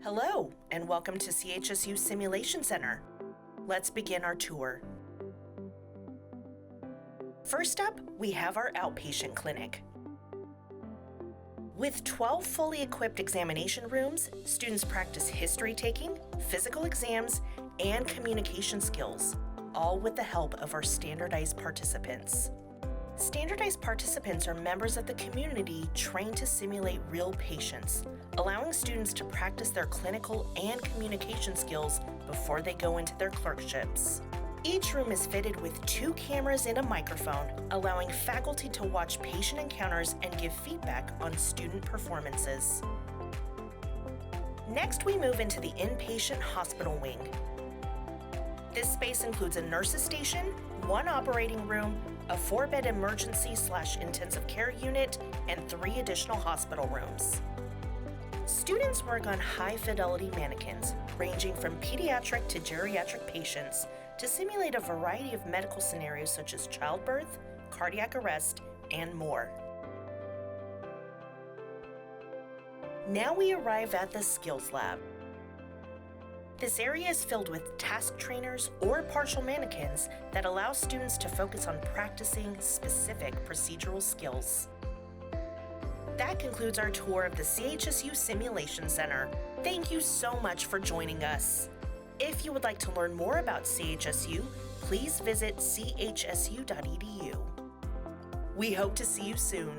Hello, and welcome to CHSU Simulation Center. Let's begin our tour. First up, we have our outpatient clinic. With 12 fully equipped examination rooms, students practice history taking, physical exams, and communication skills, all with the help of our standardized participants. Standardized participants are members of the community trained to simulate real patients, allowing students to practice their clinical and communication skills before they go into their clerkships. Each room is fitted with 2 cameras and a microphone, allowing faculty to watch patient encounters and give feedback on student performances. Next, we move into the inpatient hospital wing. This space includes a nurse's station, 1 operating room, a 4-bed emergency/intensive care unit, and 3 additional hospital rooms. Students work on high-fidelity mannequins, ranging from pediatric to geriatric patients, to simulate a variety of medical scenarios such as childbirth, cardiac arrest, and more. Now we arrive at the Skills Lab. This area is filled with task trainers or partial mannequins that allow students to focus on practicing specific procedural skills. That concludes our tour of the CHSU Simulation Center. Thank you so much for joining us. If you would like to learn more about CHSU, please visit chsu.edu. We hope to see you soon.